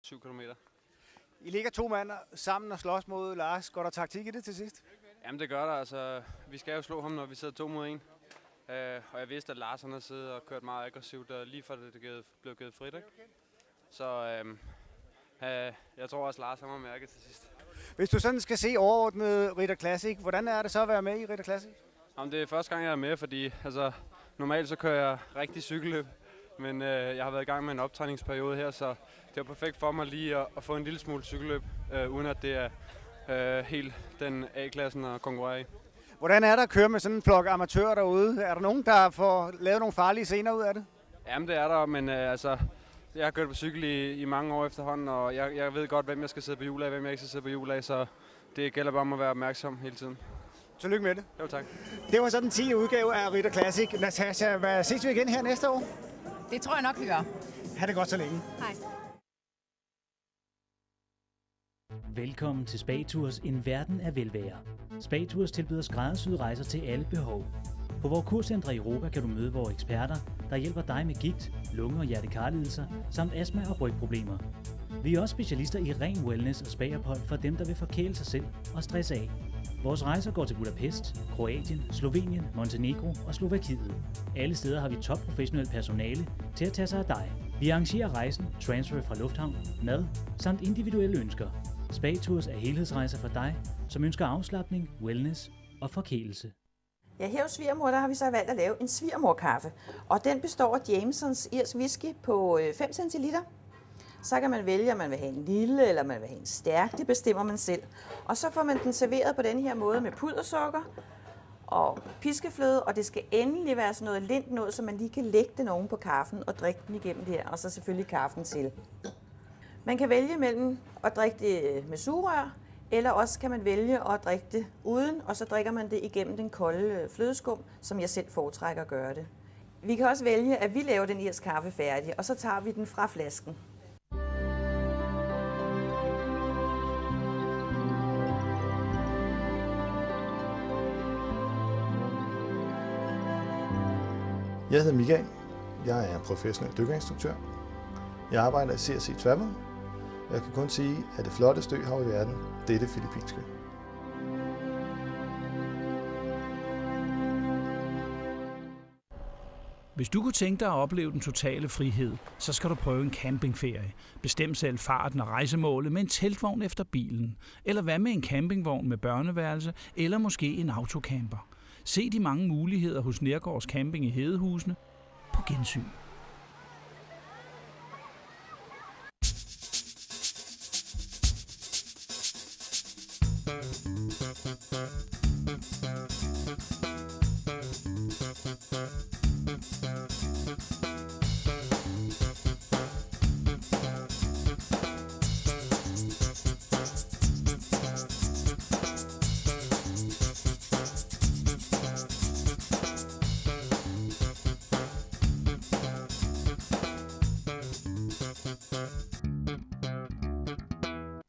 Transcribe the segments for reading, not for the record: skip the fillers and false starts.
7 kilometer. I ligger 2 mand sammen og slås mod Lars. Går der taktik i det til sidst? Jamen det gør der, altså. Vi skal jo slå ham, når vi sidder 2 mod 1. Og jeg vidste, at Lars han har siddet og kørt meget aggressivt, lige for det blev givet frit, ikke? Så jeg tror også, Lars har mærket til sidst. Hvis du sådan skal se overordnet Ritter Classic, hvordan er det så at være med i Ritter Classic? Jamen, det er første gang, jeg er med, fordi altså, normalt så kører jeg rigtig cykelløb. Men jeg har været i gang med en optræningsperiode her, så det var perfekt for mig lige at få en lille smule cykelløb, uden at det er helt den A-klassen at konkurrere i. Hvordan er der at køre med sådan en flok amatører derude? Er der nogen, der får lavet nogle farlige scener ud af det? Jamen det er der, men altså, jeg har kørt på cykel i mange år efterhånden, og jeg ved godt, hvem jeg skal sidde på hjul af, hvem jeg ikke skal sidde på hjul af, så det gælder bare om at være opmærksom hele tiden. Tillykke med det. Jo, tak. Det var så den 10. udgave af Ritter Classic. Natasha, ses vi igen her næste år? Det tror jeg nok, vi gør. Ha' det godt så længe. Hej. Velkommen til Spagtours, en verden af velvære. Spagtours tilbyder skræddersyede rejser til alle behov. På vores kurscentre i Europa kan du møde vores eksperter, der hjælper dig med gigt, lunge- og hjertekarlidelser, samt astma og rygproblemer. Vi er også specialister i ren wellness og spa-ophold for dem, der vil forkæle sig selv og stresse af. Vores rejser går til Budapest, Kroatien, Slovenien, Montenegro og Slovakiet. Alle steder har vi topprofessionelt personale til at tage sig af dig. Vi arrangerer rejsen, transfer fra lufthavn, mad samt individuelle ønsker. Spagtours er helhedsrejser for dig, som ønsker afslapning, wellness og forkælelse. Ja, her hos svigermor, der har vi så valgt at lave en svigermorkaffe. Og den består af Jamesons irsk whisky på 5 centiliter. Så kan man vælge, om man vil have en lille eller man vil have en stærk. Det bestemmer man selv. Og så får man den serveret på den her måde med puddersukker og piskefløde. Og det skal endelig være sådan noget lint noget, så man lige kan lægge den oven på kaffen og drikke den igennem det her. Og så selvfølgelig kaffen til. Man kan vælge mellem at drikke det med sugerør, eller også kan man vælge at drikke det uden, og så drikker man det igennem den kolde flødeskum, som jeg selv foretrækker at gøre det. Vi kan også vælge, at vi laver den irsk kaffe færdig, og så tager vi den fra flasken. Jeg hedder Michael. Jeg er professionel dykkerinstruktør. Jeg arbejder i CRC Travel. Jeg kan kun sige, at det flotteste øhav i verden, det er det filippinske. Hvis du kunne tænke dig at opleve den totale frihed, så skal du prøve en campingferie. Bestem selv farten og rejsemålet med en teltvogn efter bilen. Eller hvad med en campingvogn med børneværelse, eller måske en autocamper. Se de mange muligheder hos Nergårds Camping i Hedehusene. På gensyn.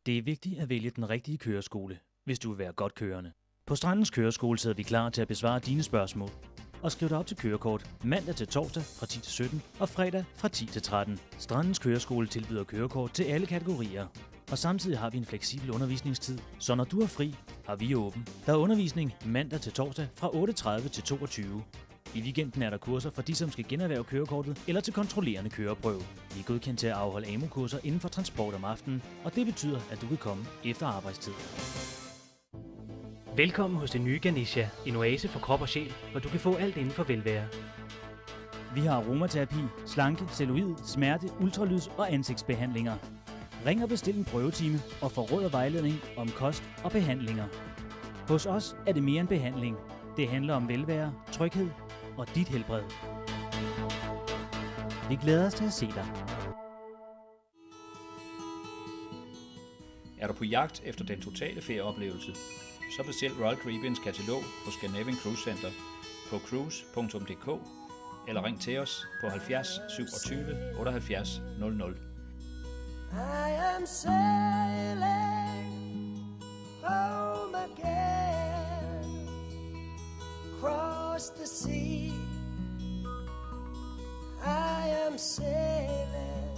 Det er vigtigt at vælge den rigtige køreskole, hvis du vil være godt kørende. På Strandens Køreskole sidder vi klar til at besvare dine spørgsmål. Og skriv dig op til kørekort mandag til torsdag fra 10 til 17 og fredag fra 10 til 13. Strandens Køreskole tilbyder kørekort til alle kategorier. Og samtidig har vi en fleksibel undervisningstid, så når du er fri, har vi åben. Der er undervisning mandag til torsdag fra 8:30 til 22. I weekenden er der kurser for de, som skal generhverve kørekortet eller til kontrollerende køreprøve. Vi er godkendt til at afholde AMO-kurser inden for transport om aftenen, og det betyder, at du kan komme efter arbejdstid. Velkommen hos det nye Ganisha, en oase for krop og sjæl, hvor du kan få alt inden for velvære. Vi har aromaterapi, slanke, celluloid, smerte, ultralyds og ansigtsbehandlinger. Ring og bestil en prøvetime og få råd og vejledning om kost og behandlinger. Hos os er det mere end behandling. Det handler om velvære, tryghed og dit helbred. Vi glæder os til at se dig. Er du på jagt efter den totale ferieoplevelse, så bestil Royal Caribbeans katalog på Scandinavian Cruise Center på cruise.dk eller ring til os på 70 27 78 00. I am sailing home again, across the sea. I am sailing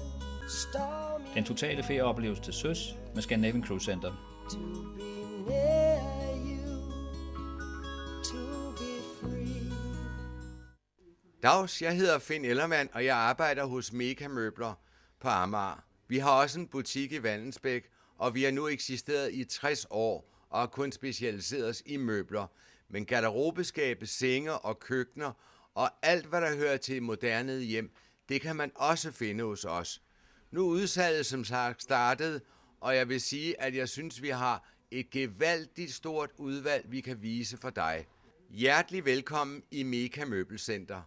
stormy Den totale ferieoplevelse til søs med Scandinavian Cruise Center. To be near you, to be free. Dags, jeg hedder Finn Ellermann, og jeg arbejder hos Mega Møbler på Amager. Vi har også en butik i Vallensbæk, og vi har nu eksisteret i 60 år og har kun specialiseret os i møbler. Men garderobeskabe, senge og køkkener og alt, hvad der hører til et moderne hjem, det kan man også finde hos os. Nu er udsalget som sagt startet, og jeg vil sige, at jeg synes, vi har et gevaldigt stort udvalg, vi kan vise for dig. Hjertelig velkommen i Mega Møbelcenter.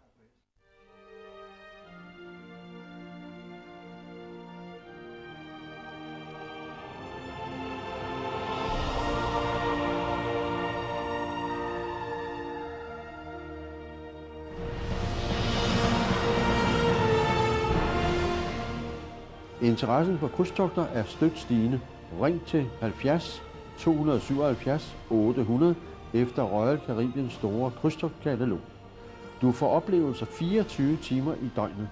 Interessen for krydstogter er stødt stigende. Ring til 70 277 800 efter Royal Caribbeans store krydstogtkatalog. Du får oplevelser 24 timer i døgnet.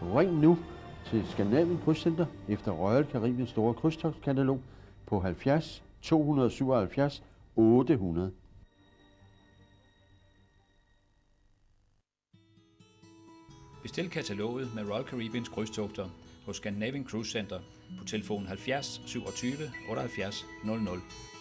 Ring nu til Scandinavian Cruise Center efter Royal Caribbeans store krydstogtkatalog på 70 277 800. Bestil kataloget med Royal Caribbeans krydstogter hos Scandinavian Cruise Center på telefon 70 27 78 00.